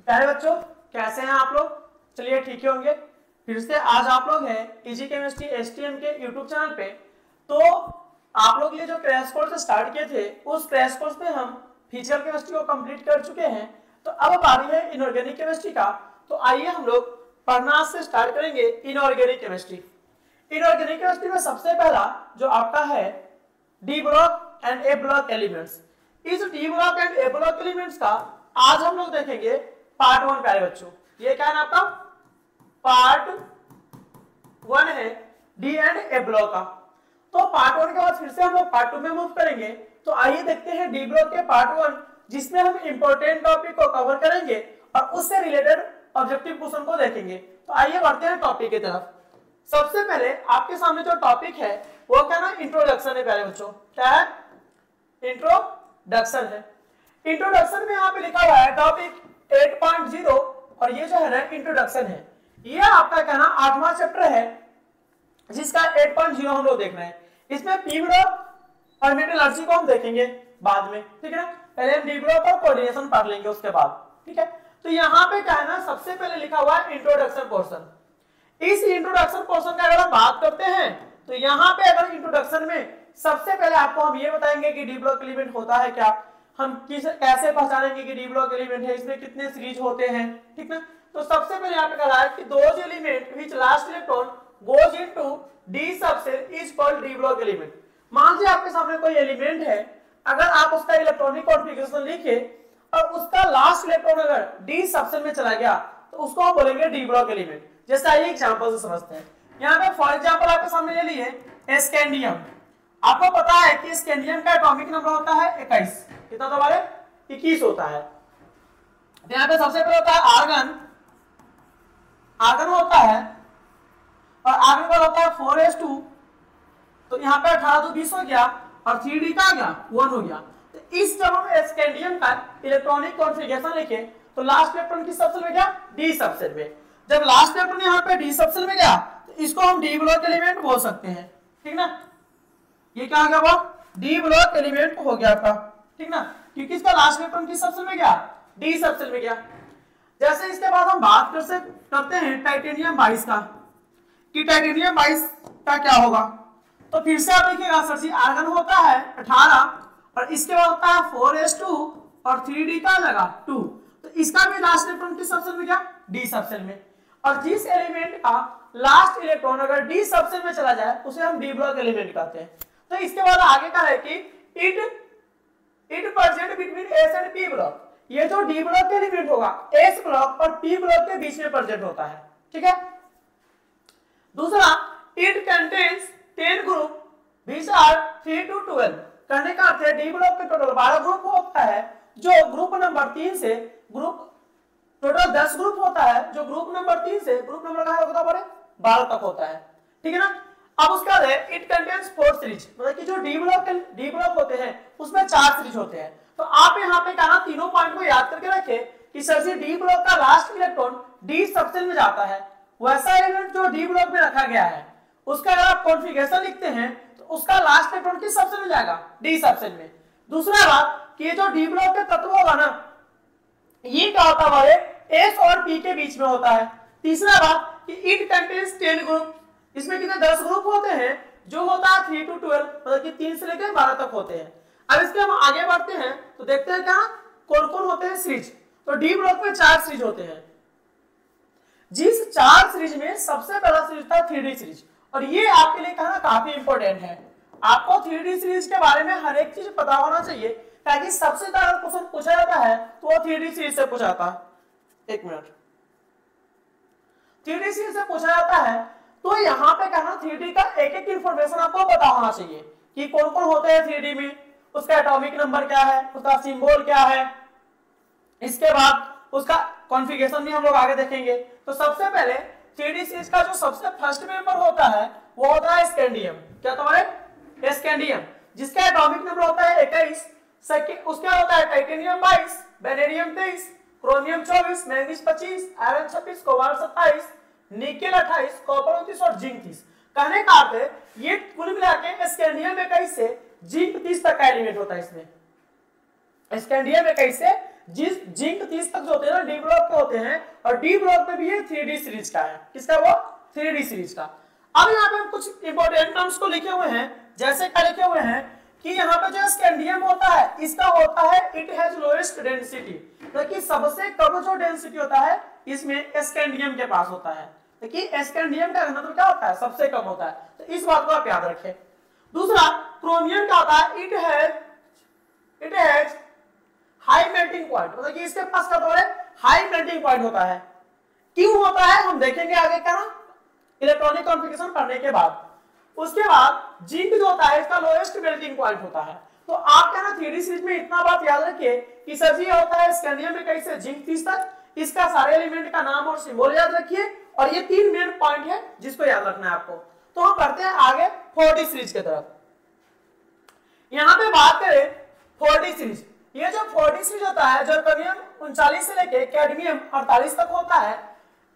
प्यारे बच्चों, कैसे हैं आप लोग? चलिए ठीक ही होंगे। फिर से आज आप लोग हैं इजी केमिस्ट्री एसटीएम के यूट्यूब चैनल पे। तो आप लोग ये जो क्रैश कोर्स स्टार्ट किए थे, उस क्रैश कोर्स में हम फिजिकल केमिस्ट्री को कंप्लीट कर चुके हैं। तो अब बारी है इनऑर्गेनिक केमिस्ट्री का। तो आइए हम लोग पढ़ना से स्टार्ट करेंगे इनऑर्गेनिक केमिस्ट्री। इनऑर्गेनिक केमिस्ट्री में सबसे पहला जो आपका है D block and A block elements. इस D block and A block elements का आज हम लोग देखेंगे पार्ट 1। प्यारे बच्चों, ये क्या है आपका पार्ट 1 है डी एंड ए ब्लॉक का। तो पार्ट 1 के बाद फिर से हम लोग पार्ट 2 में मूव करेंगे। तो आइए देखते हैं डी ब्लॉक के पार्ट 1, जिसमें हम इंपॉर्टेंट टॉपिक को कवर करेंगे और उससे रिलेटेड ऑब्जेक्टिव क्वेश्चन को देखेंगे। तो आइए बढ़ते हैं टॉपिक की तरफ। सबसे पहले आपके सामने जो टॉपिक है वो क्या ना इंट्रोडक्शन है। प्यारे बच्चों, क्या है? इंट्रोडक्शन है। इंट्रोडक्शन में यहाँ पे लिखा हुआ है टॉपिक 8.0 और ये जो है ना इंट्रोडक्शन है। ये आपका क्या ना 8वां चैप्टर है, जिसका 8.0 हम लोग देख रहे हैं। इसमें पी ब्लॉक और मेटलर्जी को हम देखेंगे बाद में, ठीक है ना। पहले हम डी ब्लॉक और कोऑर्डिनेशन पढ़ लेंगे उसके बाद, ठीक है। तो यहाँ पे क्या है ना सबसे पहले लिखा हुआ है इंट्रोडक्शन पोर्शन। इस इंट्रोडक्शन पोर्शन का अगर हम बात करते हैं तो यहाँ पे अगर इंट्रोडक्शन में सबसे पहले आपको हम ये बताएंगे कि डी ब्लॉक एलिमेंट होता है क्या, हम कैसे पहचानेंगे कि डी ब्लॉक एलिमेंट है, इसमें कितने सीरीज होते हैं, ठीक ना। तो सबसे पहले यहाँ पे कहा है कि those element which last electron goes into D subshell is called D block element. मान लीजिए आपके सामने कोई एलिमेंट है, अगर आप उसका इलेक्ट्रॉनिक कॉन्फ़िगरेशन लिखे और उसका लास्ट इलेक्ट्रॉन अगर डी सबसेल में चला गया तो उसको हम बोलेंगे डी ब्लॉक एलिमेंट। जैसे आइए एग्जांपल से समझते हैं। यहाँ पे फॉर एग्जांपल आपके सामने ले लिए स्कैंडियम। आपको पता है कि स्कैंडियम का एटॉमिक नंबर होता है 21। कितना तो हमारे 21 होता है। यहाँ पे सबसे पहले होता है आर्गन। आर्गन होता है और आर्गन का होता है 4s2। तो यहाँ पे 18 तो 20 हो गया और 3d का आ गया 1 हो गया। तो इस जब हम स्कैंडियम का इलेक्ट्रॉनिक कॉन्फ़िगरेशन लिखे तो लास्ट इलेक्ट्रॉन किस सबसेल में गया? डी सबसेल में। जब लास्ट इलेक्ट्रॉन यहाँ पे डी सबसेल में गया तो इसको हम डी ब्लॉक एलिमेंट बोल सकते हैं, ठीक ना। ये क्या हो गया? वो डी ब्लॉक एलिमेंट हो गया आपका, ठीक ना, क्योंकि इसका लास्ट इलेक्ट्रॉन किस सबसेल में गया? डी सबसेल में गया। जैसे इसके बाद हम बात करते हैं टाइटेनियम 22 का, कि टाइटेनियम 22 का क्या होगा। तो फिर से आप देखिएगा सरसी, आर्गन होता है 18 और इसके बाद होता है 4s2 और 3d का लगा 2। तो इसका भी लास्ट इलेक्ट्रॉन किस सबसेल में गया? डी सबसेल में। और जिस एलिमेंट का लास्ट इलेक्ट्रॉन अगर डी सबसेल में चला जाए उसे हम डी ब्लॉक एलिमेंट कहते हैं। तो इसके बाद आगे का है कि it present between S and P block. ये जो डी ब्लॉक एलिमेंट होगा एस ब्लॉक और पी ब्लॉक के बीच में प्रेजेंट होता है, ठीक है। दूसरा, it contains 10 group which are 3 to 12। कहने का अर्थ है डी ब्लॉक के टोटल 12 ग्रुप होता है, जो ग्रुप नंबर 3 से ग्रुप टोटल 10 ग्रुप होता है, जो ग्रुप नंबर 3 से ग्रुप नंबर का होता है 12 तक होता है, ठीक है ना। अब उसका है इट कंटेन्स 4 सीरीज, मतलब कि जो डी ब्लॉक होते हैं उसमें 4 सीरीज होते हैं। तो आप यहाँ पे क्या ना तीनों पॉइंट को याद करके रखें कि सर से डी ब्लॉक का लास्ट इलेक्ट्रॉन डी सबसेल में जाता है। वैसा एलिमेंट जो डी ब्लॉक में रखा गया है उसका अगर आप कॉन्फ़िगरेशन लिखते हैं तो उसका लास्ट इलेक्ट्रॉन किस सबसेल में जाएगा? डी सबसेल में। दूसरा बात कि ये जो डी ब्लॉक के तत्व होगा ना, ये क्या होता है हमारे एस और पी के बीच में होता है। तीसरा बात कि इट कंटेन्स 10 ग्रुप। इसमें कितने 10 ग्रुप होते हैं, जो होता है 3 to 12, मतलब कि 3 से लेकर 12 तक होते हैं। अब इसके हम आगे बढ़ते हैं तो देखते हैं क्या कौन कौन होते हैं सीरीज। तो डी ब्लॉक में 4 सीरीज होते हैं। जिस 4 सीरीज में सबसे पहला सीरीज था 3d सीरीज, और ये आपके लिए कहना काफी इंपॉर्टेंट है। आपको 3d सीरीज के बारे में हर एक चीज पता होना चाहिए, ताकि सबसे ज्यादा क्वेश्चन पूछा जाता है तो वो 3d सीरीज से पूछा जाता है। 1 मिनट, 3d सीरीज से पूछा जाता है तो यहाँ पे कहना 3d का एक एक इंफॉर्मेशन आपको पता होना चाहिए कि कौन कौन होते हैं 3d में, उसका एटॉमिक नंबर क्या है, उसका सिंबल क्या है। इसके बाद उसका कॉन्फ़िगरेशन भी हम लोग आगे देखेंगे। तो सबसे पहले 3d सीरीज का जो सबसे फर्स्ट मेंबर होता है वो होता है स्कैंडियम। क्या तुम्हारे? स्कैंडियम, जिसका एटॉमिक नंबर होता है 21। उसका होता है titanium 22, vanadium 23, chromium 24, manganese 25, iron 26, cobalt 27, nickel 28, copper 29 और जिंक 30। कहने का अर्थ है ये कुल मिला के स्कैंडियम 21 से जिंक 30 तक का एलिमेंट होता है। इसमें स्कैंडियम 21 से जिस जिंक 30 तक जो होते हैं ना डी ब्लॉक के होते हैं, और डी ब्लॉक पे भी ये 3D सीरीज का है। किसका? वो 3D सीरीज का। अब यहाँ पे हम कुछ इंपॉर्टेंट टर्म्स को लिखे हुए हैं, जैसे क्या लिखे हुए हैं कि यहाँ पे जो स्कैंडियम होता है इसका होता है इट हैज लोएस्ट डेंसिटी, देखिए सबसे कम जो डेंसिटी होता है इसमें स्कैंडियम के पास होता है। देखिए स्कैंडियम का घनत्व क्या होता है? सबसे कम होता है, तो इस बात को आप याद रखें। दूसरा क्रोमियम का होता है it has high melting point, मतलब कि इसके पास क्या होता है? हाई मेल्टिंग पॉइंट होता है। क्यों होता है हम देखेंगे आगे का ना इलेक्ट्रॉनिक कॉन्फ़िगरेशन पढ़ने के बाद। उसके बाद जिंक जो होता है इसका लोएस्ट मेल्टिंग पॉइंट होता है। तो आप क्या ना 3D सीरीज में इतना बात याद रखिए कि सर जी होता है स्कैंडियम में कैसे जिंक 30 तक, इसका सारे एलिमेंट का नाम और सिंबल याद रखिए, और ये 3 मेन पॉइंट है जिसको याद रखना है आपको। तो हम बढ़ते हैं आगे 4D सीरीज की तरफ। यहाँ पे बात करें 4D सीरीज, ये जो 4D सीरीज होता है जर्मेनियम 39 से लेके कैडमियम 48 तक होता है।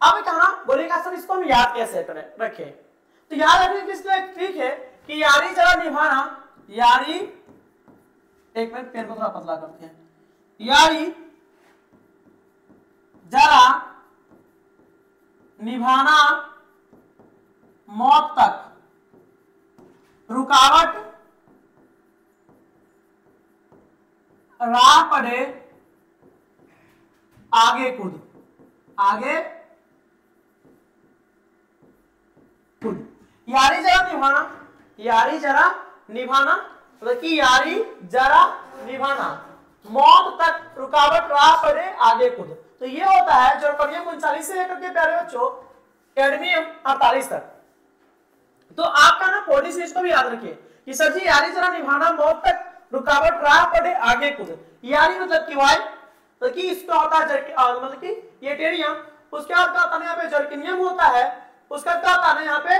अब कहना बोलेगा सर इसको हम याद कैसे रखें? तो याद रखने के लिए ट्रिक है कि यारी जरा निभाना, यारी, एक मिनट पेन को थोड़ा पतला करते हैं, यारी जरा निभाना मौत तक, रुकावट राह पड़े आगे कूद, आगे कूद। यारी जरा निभाना, यारी जरा निभाना, मतलब कि यारी जरा निभाना मौत तक, रुकावट राह पड़े आगे कूद। तो ये होता है जर्मेनियम 39 से लेकर के प्यारे बच्चों कैडमियम 48 तक। तो आपका ना 4D सीरीज को भी याद रखिए कि सर जी यारी जरा निभाना मौत तक, रुकावट राह पड़े आगे कूद। यारी मतलब कि वाई, तो कि इसका होता है मतलब कि ये टेरियम, उसके बाद क्या होता है यहाँ पे जर्मेनियम होता है, उसका क्या होता है यहाँ पे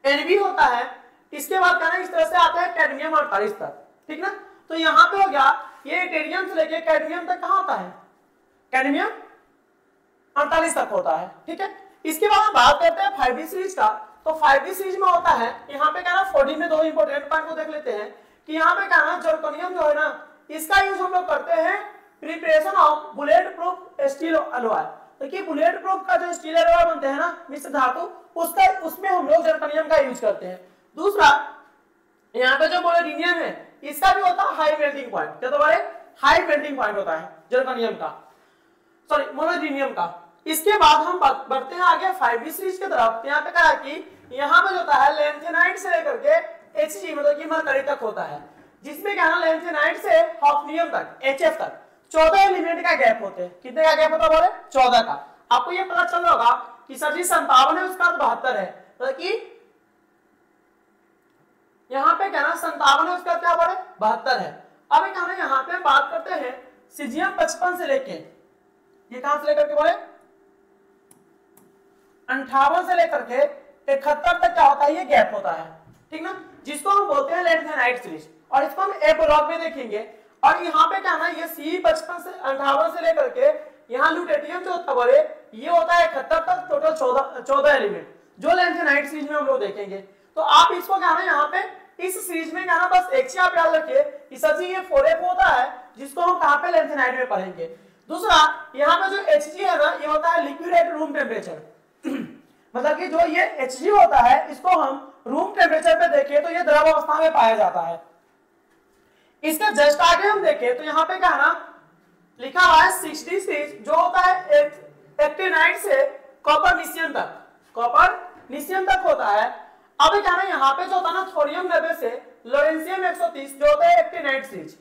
Nb होता है, इसके बाद क्या इस तरह से आता है कैडमियम 48 तक, ठीक ना। तो यहाँ पे हो गया ये टेरियम से लेके कैडमियम तक कहाँ होता है? कैडमियम 48 तक होता है, ठीक है। इसके बाद हम बात करते हैं 5D सीरीज का। तो 5D सीरीज में होता है यहाँ पे क्या ना 4D में दो इंपॉर्टेंट पॉइंट को देख लेते हैं कि यहाँ पे क्या ना जर्मेनियम जो है ना इसका यूज हम लोग करते हैं preparation of bullet proof steel alloy. देखिए बुलेट प्रूफ का जो स्टील अलॉय बनते हैं ना मिश्र धातु, उसका उसमें हम लोग जर्मेनियम का यूज करते हैं। दूसरा यहाँ पे जो मोलिब्डेनम है इसका भी होता है हाई मेल्टिंग पॉइंट, क्या तो हाई मेल्टिंग पॉइंट होता है जर्मेनियम का, सॉरी मोलिब्डेनम का। इसके बाद हम बढ़ते हैं आगे 5D सीरीज की तरफ। यहाँ पे कहा कि यहाँ पे होता है लैंथेनाइट से लेकर के Hg मतलब कि मरकरी तक होता है, जिसमें क्या ना लैंथेनाइट से हॉफनियम तक Hf तक 14 एलिमेंट का गैप होते हैं। कितने का गैप होता है? 14 का। आपको ये पता चल रहा होगा कि सर जी 57 है उसका 72 है, मतलब कि यहाँ पे क्या ना 57 है उसका क्या 72 है। अब क्या ना यहाँ पे बात करते हैं सीजियम 55 से लेके ये कहां से लेकर के 58 से लेकर के 71 तक क्या होता है? ये गैप होता है, ठीक ना, जिसको हम बोलते हैं लैंथेनाइट सीरीज, और इसको हम ए ब्लॉक में देखेंगे। और यहाँ पे क्या ना ये C55 से 58 से लेकर के यहाँ ल्यूटेनियम जो होता है ये होता है 71 तक, टोटल 14 एलिमेंट जो लैंथेनाइट सीरीज में हम लोग देखेंगे। तो आप इसको क्या ना यहाँ पे इस सीरीज में क्या ना बस एक चीज आप याद रखिए कि सर जी ये 4F होता है जिसको हम कहाँ पे लैंथेनाइट में पढ़ेंगे। दूसरा यहाँ पे जो Hg है ना ये होता है लिक्विड एट रूम टेम्परेचर मतलब कि जो ये Hg होता है इसको हम रूम टेम्परेचर पे देखें तो ये द्रव अवस्था में पाया जाता है। इसके जस्ट आगे हम देखें तो यहाँ पे क्या है ना लिखा हुआ है 6D सीरीज जो होता है एक्टिनाइट से कॉपरनिशियम तक होता है। अब क्या है यहाँ पे जो होता है ना थोरियम 90 से लोरेंशियम 130 जो होता है एक्टिनाइट सीरीज,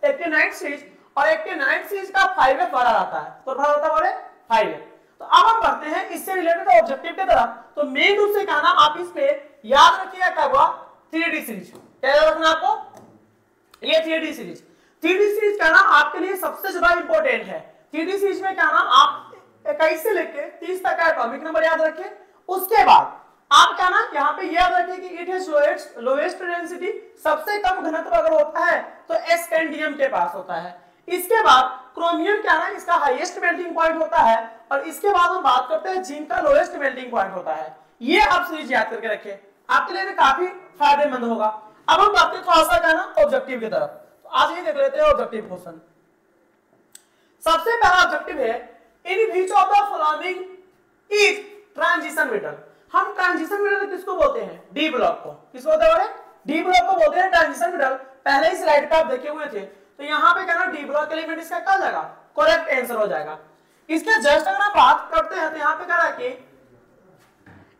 एक्टिनाइट सीरीज, और एक्टिनाइट सीरीज का 5F बड़ा रहता है, तो बड़ा रहता है 5F। तो अब हम बढ़ते हैं इससे रिलेटेड ऑब्जेक्टिव की तरफ। तो मेन रूप से कहना आप इसमें याद रखिएगा क्या हुआ 3D सीरीज, क्या याद रखना आपको? ये 3D सीरीज कहना आपके लिए सबसे ज्यादा इंपॉर्टेंट है। 3D सीरीज में कहना आप 21 से लेके 30 तक का एटॉमिक नंबर याद रखें। उसके बाद आप क्या ना यहाँ पे याद रखें कि इट हैज लोएस्ट डेंसिटी, सबसे कम घनत्व अगर होता है तो स्कैंडियम के पास होता है। इसके बाद क्रोमियम क्या ना इसका हाईएस्ट मेल्टिंग पॉइंट होता है, और इसके बाद हम बात करते हैं जिंक का लोएस्ट मेल्टिंग पॉइंट होता है। ये आप सीरीज याद करके रखें, आपके लिए काफी फायदेमंद होगा। अब हम बात करें थोड़ा सा क्या ना ऑब्जेक्टिव की तरफ। तो आज ये देख लेते हैं ऑब्जेक्टिव क्वेश्चन। सबसे पहला ऑब्जेक्टिव है in which of the following is transition metal. हम ट्रांजिशन मेटल किसको बोलते हैं? डी ब्लॉक को। किसको बोलते हैं? डी ब्लॉक को बोलते हैं ट्रांजिशन मेटल। पहले ही स्लाइड पे आप देखे हुए थे, तो यहाँ पे क्या ना डी ब्लॉक एलिमेंट इसका क्या हो जाएगा? करेक्ट आंसर हो जाएगा। इसके जस्ट अगर आप बात करते हैं तो यहाँ पे क्या है कि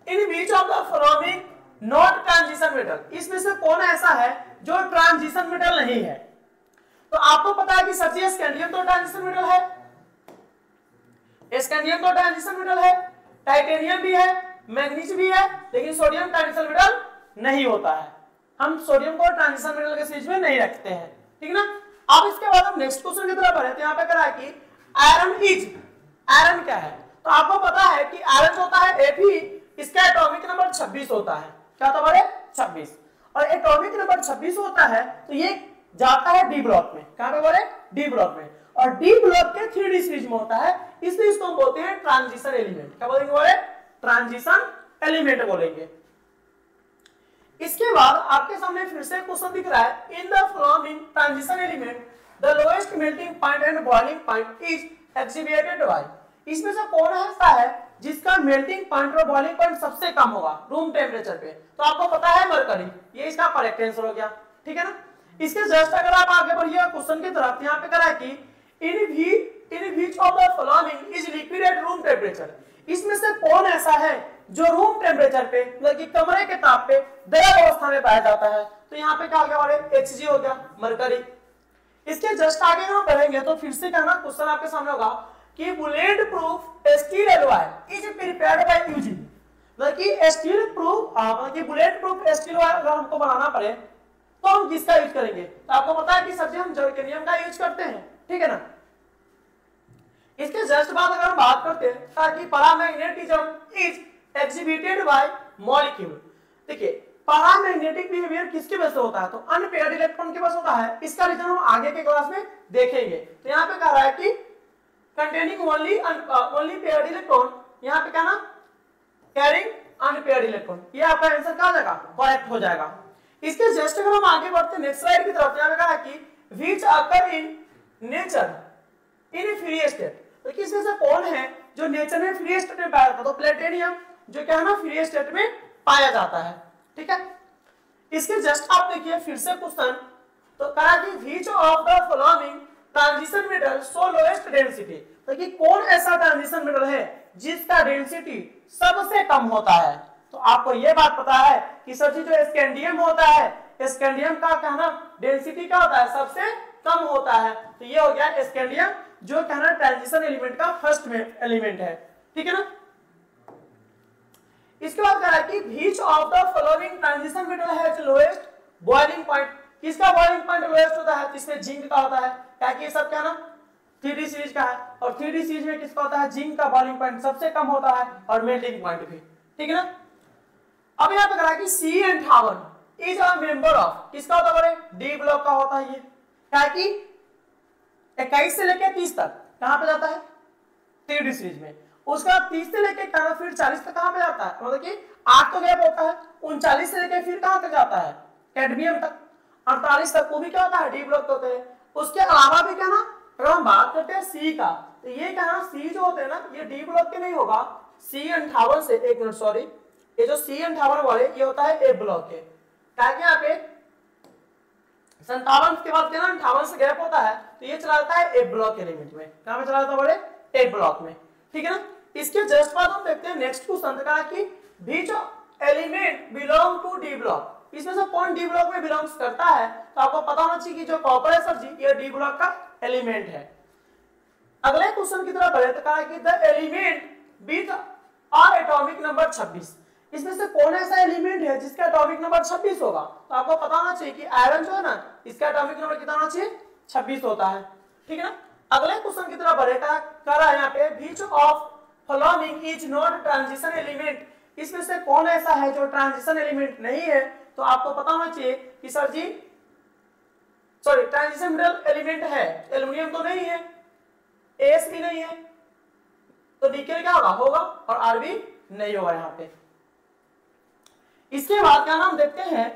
in which of the following not transition metal, इसमें से कौन ऐसा है जो ट्रांजिशन मेटल नहीं है? तो आपको पता है कि सच ही स्कैंडियम तो ट्रांजिशन मेटल है, स्कैंडियम तो ट्रांजिशन मेटल है, टाइटेनियम भी है, मैग्नीज भी है, लेकिन सोडियम ट्रांजिशन मेटल नहीं होता है। हम सोडियम को ट्रांजिशन मेटल के सीरीज में नहीं रखते हैं, ठीक ना। अब इसके बाद हम नेक्स्ट क्वेश्चन की तरफ बढ़े तो यहाँ पे कह रहा है कि आयरन इज, आयरन क्या है? तो आपको पता है कि आयरन होता है Fe, इसका एटॉमिक नंबर 26 होता है। क्या होता है? 26। और एटॉमिक नंबर 26 होता है तो ये जाता है डी ब्लॉक में। कहां पे बोले? डी ब्लॉक में। और डी ब्लॉक के 3D सीरीज में होता है, इसलिए इसको हम बोलते हैं ट्रांजिशन एलिमेंट। क्या बोलेंगे? बोले ट्रांजिशन एलिमेंट बोलेंगे। इसके बाद आपके सामने फिर से क्वेश्चन दिख रहा है in the following transition element the lowest melting point and boiling point is exhibited by. इसमें से कौन ऐसा है जिसका मेल्टिंग पॉइंट और बॉइलिंग पॉइंट सबसे कम होगा रूम टेम्परेचर पे? तो आपको पता है मरकरी, ये इसका करेक्ट आंसर हो गया, ठीक है ना। इसके जस्ट अगर आप आगे बढ़िए क्वेश्चन की तरफ, यहाँ पे कह रहा है कि in which of the following is liquid at room temperature. इसमें से कौन ऐसा है जो रूम टेम्परेचर पे मतलब कि कमरे के ताप पे द्रव अवस्था में पाया जाता है? तो यहाँ पे क्या हो गया? हमारे Hg हो गया, मरकरी। इसके जस्ट आगे हम बढ़ेंगे तो फिर से कहना क्वेश्चन आपके सामने होगा कि bullet proof steel alloy is prepared by using, मतलब कि स्टील प्रूफ मतलब कि बुलेट प्रूफ स्टील एलॉय अगर हमको बनाना पड़े तो हम किसका यूज करेंगे? तो आपको पता है कि सर जी हम जर्मेनियम का यूज करते हैं, ठीक है ना। इसके जस्ट बाद अगर हम बात करते हैं ताकि paramagnetism is exhibited by molecule. देखिए पैरामैग्नेटिक बिहेवियर किसके वजह से होता है? तो अनपेयर्ड इलेक्ट्रॉन के वजह से होता है। इसका रीजन हम आगे के क्लास में देखेंगे। तो यहाँ पे कह रहा है कि कंटेनिंग ओनली पेयर्ड इलेक्ट्रॉन, यहाँ पे क्या ना कैरिंग अनपेयर्ड इलेक्ट्रॉन। ये आपका आंसर क्या हो जाएगा? करेक्ट हो जाएगा। इसके जस्ट अगर हम आगे बढ़ते हैं नेक्स्ट स्लाइड की तरफ, यहाँ पे कहा कि which occur in nature in free state. तो इसमें से कौन है जो नेचर में फ्री स्टेट में पाया जाता है? तो प्लेटिनियम जो क्या है ना फ्री स्टेट में पाया जाता है, ठीक है। इसके जस्ट आप देखिए फिर से क्वेश्चन, तो कहा कि which of the following transition metal show lowest density. तो कि कौन ऐसा ट्रांजिशन मेटल है जिसका डेंसिटी सबसे कम होता है? तो आपको यह बात पता है कि सर जी जो स्कैंडियम होता है, स्कैंडियम का कहना डेंसिटी क्या होता है? सबसे कम होता है। तो ये हो गया स्कैंडियम जो कहना ट्रांजिशन एलिमेंट का फर्स्ट में एलिमेंट है, ठीक है ना। इसके बाद कह रहा है कि which of the following transition metal has lowest boiling point. किसका बॉइलिंग पॉइंट लोएस्ट होता है? जिसमें जिंक का होता है, क्या कि ये सब क्या ना 3D सीरीज का है, और 3D सीरीज में किसका होता है? जिंक का बॉइलिंग पॉइंट सबसे कम होता है और मेल्टिंग पॉइंट भी, ठीक है ना। अब यहाँ पे कह रहा है कि C58 is a member of, किसका होता है? डी ब्लॉक का होता है ये, क्या कि 21 से लेकर 30 तक कहां पे जाता है? 3D सीरीज में। उसका 30 से लेकर फिर 40 तक कहां पे जाता है? मतलब कि 8 तो गैप होता है, 39 से लेकर फिर कहां तक जाता है? कैडमियम तक। 48 तक वो भी क्या होता है? डी ब्लॉक होते हैं। उसके अलावा भी क्या ना अगर हम बात करते हैं सी का, तो ये क्या ना सी जो होते हैं ना ये डी ब्लॉक के नहीं होगा। C58 से, एक मिनट सॉरी, ये जो C58 वाले ये होता है ए ब्लॉक के, ताकि यहाँ पे 57 के बाद क्या ना 58 से गैप होता है, तो ये चला जाता है ए ब्लॉक एलिमेंट में। कहां पे चला जाता है? बड़े ए ब्लॉक में, ठीक है ना। इसके जस्ट बाद हम देखते हैं नेक्स्ट क्वेश्चन का कि which element belong to D block. इसमें से कौन डी ब्लॉक में बिलोंग्स करता है? तो आपको पता होना चाहिए कि जो कॉपर है सर जी ये डी ब्लॉक का एलिमेंट है। अगले क्वेश्चन की तरफ बढ़े तो कहा कि the element with our atomic number 26। इसमें से कौन ऐसा एलिमेंट है जिसका एटॉमिक नंबर 26 होगा? तो आपको पता होना चाहिए कि आयरन जो है ना इसका एटॉमिक नंबर कितना होना चाहिए? 26 होता है, ठीक है ना। अगले क्वेश्चन की तरफ बढ़ेगा, कह रहा है यहाँ पे which of following is not transition element. इसमें से कौन ऐसा है जो ट्रांजिशन एलिमेंट नहीं है? तो आपको पता होना चाहिए कि सर जी सॉरी ट्रांजिशन मेटल एलिमेंट है, एल्युमिनियम तो नहीं है, एस भी नहीं है, तो निकेल क्या होगा? और आर भी नहीं होगा यहाँ पे। इसके बाद क्या नाम देखते हैं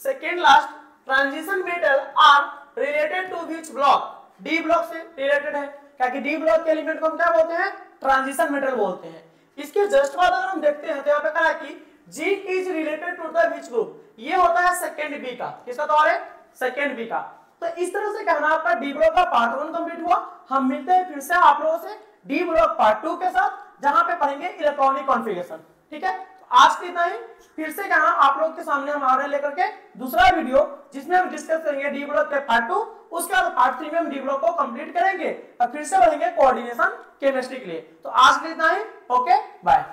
second last transition metal are related to which block, D block से रिलेटेड है, क्या कि डी ब्लॉक के एलिमेंट को हम क्या बोलते हैं, ट्रांजिशन मेटल बोलते हैं। इसके जस्ट बाद अगर हम देखते हैं तो यहाँ पे कहा है कि G is related to the which group, ये होता है सेकेंड बी का, किसका तो है सेकेंड बी का। तो इस तरह से कहना आपका डी ब्लॉक का पार्ट 1 कंप्लीट हुआ। हम मिलते हैं फिर से आप लोगों से डी ब्लॉक पार्ट 2 के साथ, जहां पे पढ़ेंगे इलेक्ट्रॉनिक कॉन्फ़िगरेशन। ठीक है, आज के इतना ही। फिर से कहना आप लोग के सामने हम आ रहे हैं लेकर के दूसरा वीडियो, जिसमें हम डिस्कस करेंगे डी ब्लॉक के पार्ट 2, उसके बाद पार्ट 3 में हम डी ब्लॉक को कंप्लीट करेंगे और फिर से बढ़ेंगे कोऑर्डिनेशन केमिस्ट्री के लिए। तो आज के इतना ही, ओके बाय।